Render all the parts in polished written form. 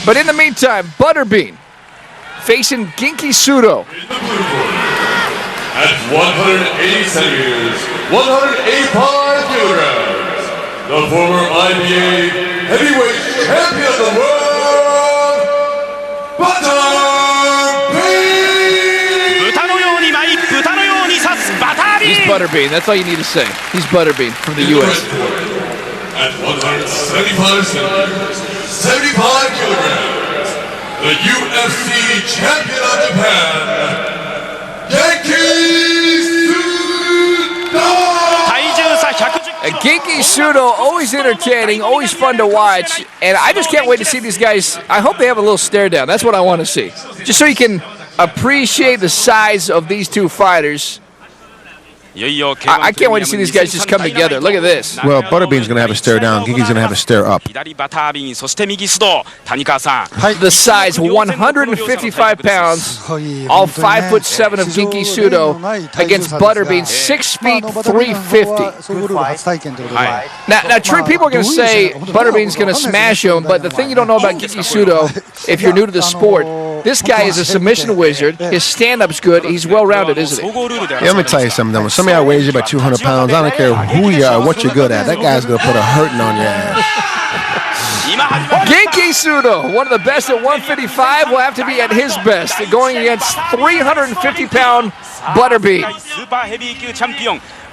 But in the meantime, Butterbean facing Genki Sudo. At 180 centimeters, 185 kilograms, the former IBA heavyweight champion of the world, Butterbean! He's Butterbean. That's all you need to say. He's Butterbean from the U.S. At 175 centimeters, 75 kilograms, the UFC champion of Japan, Genki Sudo! Genki Sudo, always entertaining, always fun to watch, and I just can't wait to see these guys. I hope they have a little stare down. That's what I want to see. Just so you can appreciate the size of these two fighters. I can't wait to see these guys just come together. Look at this. Well, Butterbean's going to have a stare down. Genki's going to have a stare up. The size, 155 pounds, all 5'7" of Genki Sudo against Butterbean, 6 feet 350. Now, Trey, people are going to say Butterbean's going to smash him, but the thing you don't know about Genki Sudo, if you're new to the sport, this guy is a submission wizard. His stand-up's good. He's well-rounded, isn't he? Yeah, let me tell you something, though. When somebody outweighs you by 200 pounds, I don't care who you are, what you're good at. That guy's going to put a hurting on your ass. Genki Sudo, one of the best at 155, will have to be at his best, going against 350-pound Butterbean.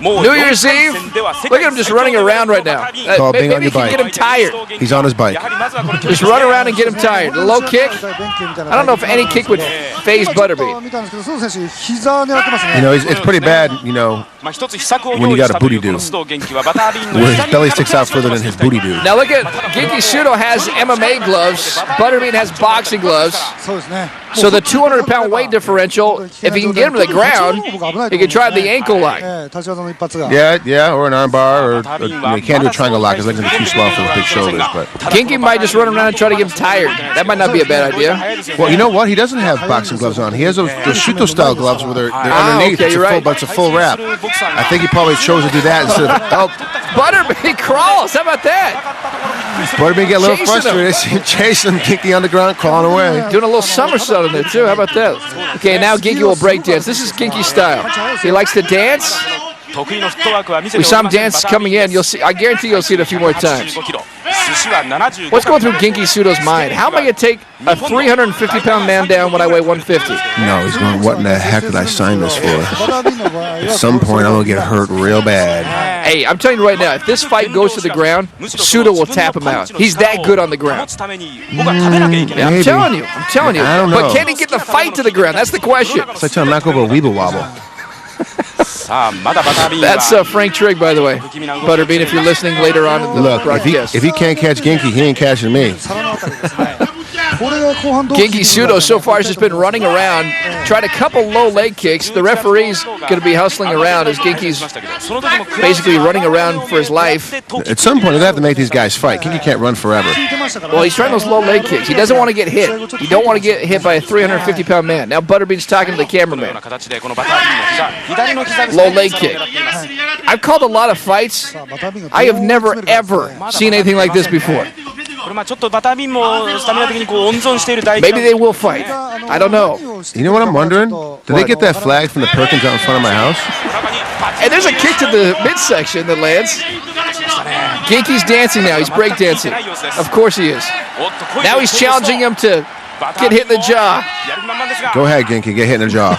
New Year's Eve, look at him just running around right now. Maybe he can get him tired. He's on his bike. Just run around and get him tired. The low kick, I don't know if any kick would phase Butterbean. You know, it's pretty bad, you know, when you got a booty do. Where his belly sticks out further than his booty do. Now look at, Genki Sudo has MMA gloves. Butterbean has boxing gloves. So the 200-pound weight differential, if he can get him to the ground, he can try the ankle lock. Yeah, or an arm bar, or you know, you can't do a triangle lock. His legs are too small for his big shoulders. But Genki might just run around and try to get him tired. That might not be a bad idea. Well, you know what? He doesn't have boxing gloves on. He has those Sudo-style gloves where they're underneath. Okay, you're right. But it's a full wrap. I think he probably chose to do that instead of... Butterbean crawls. How about that? Butterbean get a little frustrated. Chasing Genki on the ground, crawling away. Doing a little somersault in there, too. How about that? Okay, now Genki will break dance. This is Genki's style. He likes to dance. We saw him dance coming in. You'll see. I guarantee you'll see it a few more times. What's going through Genki Sudo's mind? How am I going to take a 350-pound man down when I weigh 150? No, he's going, what in the heck did I sign this for? At some point, I'm going to get hurt real bad. Hey, I'm telling you right now, if this fight goes to the ground, Sudo will tap him out. He's that good on the ground. Yeah, I'm telling you. I don't know. But can he get the fight to the ground? That's the question. So I tell him, knock over a weeble wobble. That's Frank Trigg, by the way. Butterbean, if you're listening later on in the broadcast. If he can't catch Genki, he ain't catching me. Genki Sudo so far has just been running around, tried a couple low leg kicks. The referee's going to be hustling around as Genki's basically running around for his life. At some point, they'll have to make these guys fight. Genki can't run forever. Well, he's trying those low leg kicks. He doesn't want to get hit. You don't want to get hit by a 350-pound man. Now Butterbean's talking to the cameraman. Low leg kick. I've called a lot of fights. I have never, ever seen anything like this before. Maybe they will fight. I don't know. You know what I'm wondering? Did they get that flag from the Perkins out in front of my house? And there's a kick to the midsection that lands. Genki's dancing now. He's breakdancing. Of course he is. Now he's challenging him to get hit in the jaw. Go ahead, Genki. Get hit in the jaw.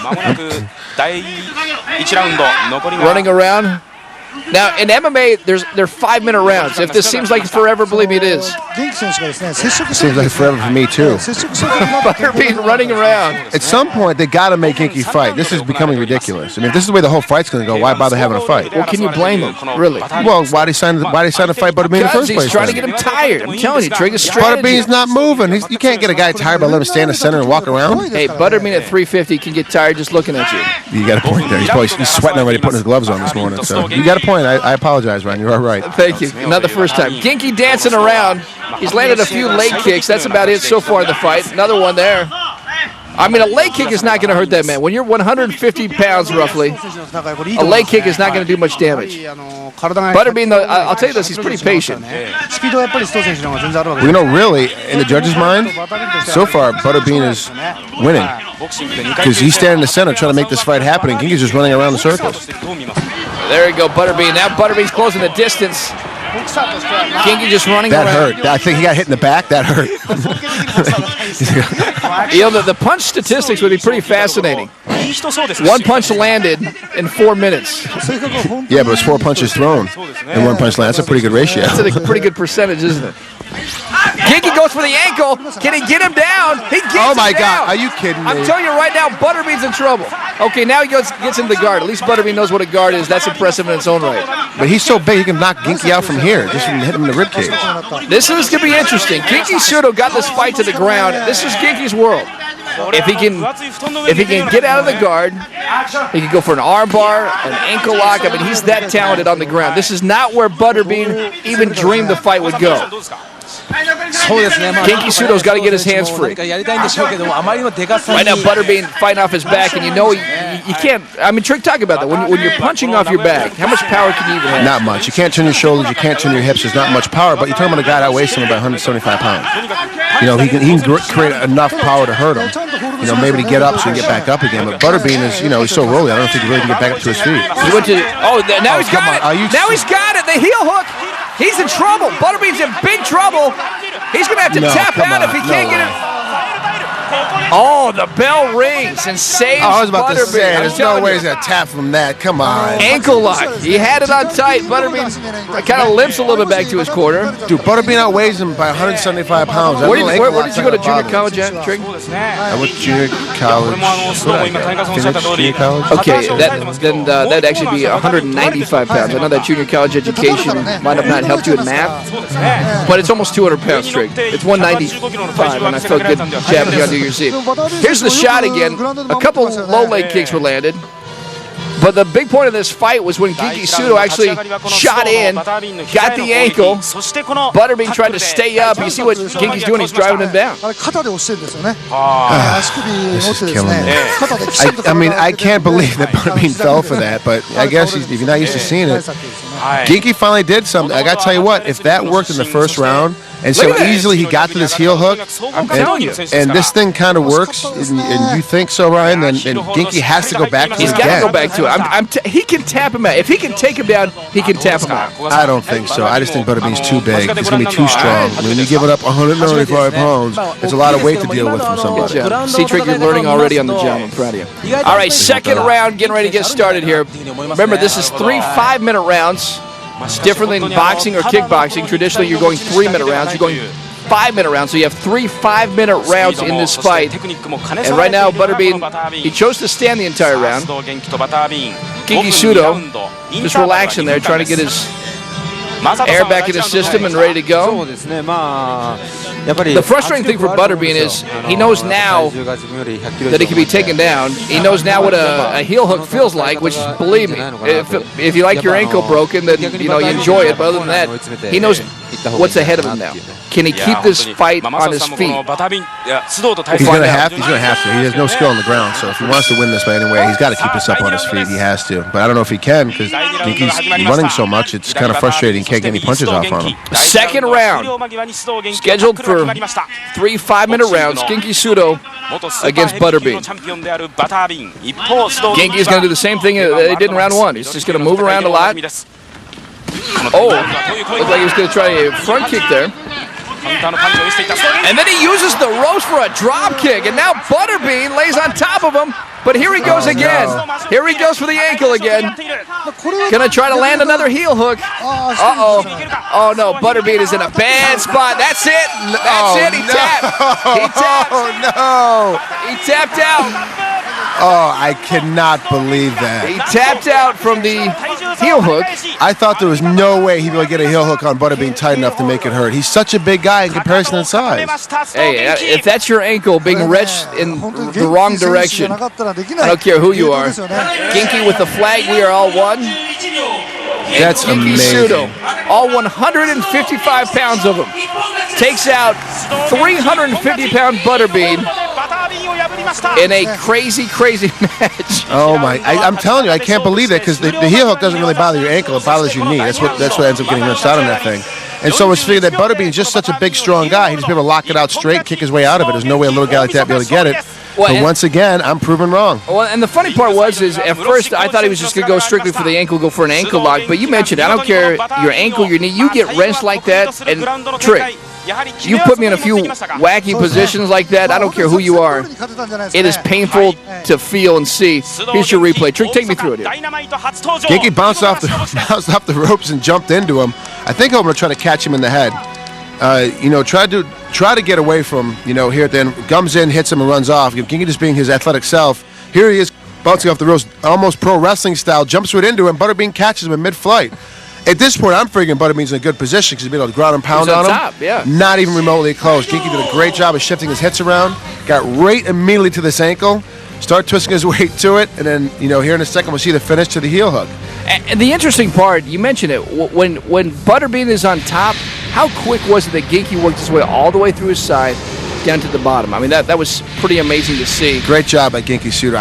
Running around. Now, in MMA, they're 5-minute rounds. If this seems like forever, believe me, it is. It seems like forever for me, too. Butterbean running around. At some point, they got to make Genki fight. This is becoming ridiculous. I mean, if this is the way the whole fight's going to go, why bother having a fight? Well, can you blame him, really? Well, why did he sign to fight Butterbean in the first place? He's trying to get him tired. I'm telling you, Trigger's strategy. Butterbean's not moving. You can't get a guy tired by letting him stand in the center and walk around. Hey, Butterbean at 350 can get tired just looking at you. You got a point there. He's sweating already putting his gloves on this morning. So you got a point. I apologize, Ryan. You are right. Thank you. Not the first time. Genki dancing around. He's landed a few leg kicks. That's about it so far in the fight. Another one there. I mean, a leg kick is not going to hurt that man. When you're 150 pounds roughly, a leg kick is not going to do much damage. Butterbean, though, I'll tell you this, he's pretty patient. Well, really, in the judge's mind, so far, Butterbean is winning. Because he's standing in the center trying to make this fight happen, and Genki's just running around the circles. There you go, Butterbean. Now Butterbean's closing the distance. Genki just running around. That hurt. I think he got hit in the back. That hurt. The punch statistics would be pretty fascinating. One punch landed in 4 minutes. Yeah, but it's 4 punches thrown and 1 punch landed. That's a pretty good ratio. That's a pretty good percentage, isn't it? Genki goes for the ankle. Can he get him down? He gets him down. Oh, my God. Are you kidding me? I'm telling you right now, Butterbean's in trouble. Okay, now he gets into the guard. At least Butterbean knows what a guard is. That's impressive in its own right. But he's so big, he can knock Genki out from here. Just hit him in the ribcage. This is going to be interesting. Genki Sudo got this fight to the ground. This is Genki's world. If he can get out of the guard, he can go for an arm bar, an ankle lock. I mean, he's that talented on the ground. This is not where Butterbean even dreamed the fight would go. Genki Sudo's got to get his hands free. Right now, Butterbean fighting off his back, and you know you can't. I mean, Trick, talk about that. When you're punching off your back, how much power can you even have? Not much. You can't turn your shoulders. You can't turn your hips. There's not much power. But you're talking about a guy that weighs something about 175 pounds. You know, he can create enough power to hurt him. You know, maybe to get up so he can get back up again. But Butterbean is, he's so rolly. I don't think he really can get back up to his feet. He went to. Now he's got it. Now he's got it. The heel hook. He's in trouble. Butterbean's in big trouble. He's going to have to tap out if he can't get it. Oh, the bell rings and saves Butterbean. I was about to say, there's no way he's going to tap from that. Come on. Ankle lock. He had it on tight. Butterbean kind of limps a little bit back to his corner. Dude, Butterbean outweighs him by 175 pounds. Where did you go to junior college at, Trig? I went to junior college. Okay, that'd actually be 195 pounds. I know that junior college education might have not helped you in math, but it's almost 200 pounds, Trig. It's 195, and I felt good jabbing you on New Year's Eve. Here's the shot again. A couple low leg kicks were landed. But the big point of this fight was when Genki Sudo actually shot in, got the ankle. Butterbean tried to stay up. You see what Genki's doing? He's driving him down. This is killing me. I mean, I can't believe that Butterbean fell for that, but I guess if you're not used to seeing it, Genki finally did something. I got to tell you what, if that worked in the first round, and so easily he got to this heel hook, and this thing kind of works, and you think so, Ryan, then Genki has to go back to it again. He's got to go back to it. He can tap him out. If he can take him down, he can tap him out. I don't think so. I just think Butterbean's too big. It's going to be too strong. I mean, when you give it up 195 pounds, it's a lot of weight to deal with from somebody. See, Trick, you're learning already on the job. I'm proud of you. All right, second round, getting ready to get started here. Remember, this is 3 5-minute rounds. It's different than boxing or kickboxing. Traditionally, you're going 3-minute rounds. You're going 5-minute rounds. So you have 3 5-minute rounds in this fight. And right now, Butterbean, he chose to stand the entire round. Genki Sudo just relaxing there, trying to get his air back in his system and ready to go. The frustrating thing for Butterbean is he knows now that he can be taken down. He knows now what a heel hook feels like, which, believe me, if you like your ankle broken, then you enjoy it. But other than that, he knows what's ahead of him now. Can he keep this fight on his feet? He's going to have to. He has no skill on the ground, so if he wants to win this by any way, he's got to keep this up on his feet. He has to. But I don't know if he can because Genki's running so much, it's kind of frustrating. He can't get any punches off on him. Second round, scheduled for 3 5-minute rounds. Genki Sudo against Butterbean. Genki is going to do the same thing they did in round 1. He's just going to move around a lot. Oh, looked like he was going to try a front kick there. And then he uses the ropes for a drop kick, and now Butterbean lays on top of him. But here he goes again. Here he goes for the ankle again. Gonna try to land another heel hook. Uh-oh. Oh, no. Butterbean is in a bad spot. That's it. That's it. He tapped. He tapped. Oh, no. He tapped out. Oh, I cannot believe that. He tapped out from the heel hook. I thought there was no way he'd be able to get a heel hook on Butterbean tight enough to make it hurt. He's such a big guy in comparison to size. Hey, if that's your ankle being wretched in the wrong direction, I don't care who you are. Genki with the flag, we are all one. That's amazing. Sudo, all 155 pounds of him. takes out 350-pound Butterbean in a crazy, crazy match. Oh my! I'm telling you, I can't believe that because the heel hook doesn't really bother your ankle; it bothers your knee. That's what ends up getting rinsed out on that thing. And so it's figured that Butterbean's just such a big, strong guy. He'd just be able to lock it out straight, kick his way out of it. There's no way a little guy like that would be able to get it. But once again, I'm proven wrong. Well, and the funny part is at first I thought he was just going to go strictly for the ankle, go for an ankle lock. But you mentioned, I don't care your ankle, your knee, you get wrenched like that, and Trick, you put me in a few wacky positions like that, I don't care who you are. It is painful to feel and see. Here's your replay. Trick, take me through it here. Genki bounced off the ropes and jumped into him. I think I'm going to try to catch him in the head. Try to get away from, here at the end. Comes in, hits him, and runs off. Genki just being his athletic self. Here he is, bouncing off the ropes, almost pro wrestling style, jumps right into him. Butterbean catches him in mid-flight. At this point, I'm figuring Butterbean's in a good position because he's been able to ground and pound on him. Top, yeah. Not even remotely close. Genki did a great job of shifting his hits around. Got right immediately to this ankle. Start twisting his way to it, and then, here in a second, we'll see the finish to the heel hook. And the interesting part, you mentioned it, when Butterbean is on top, how quick was it that Genki worked his way all the way through his side down to the bottom? I mean, that was pretty amazing to see. Great job by Genki Sudo.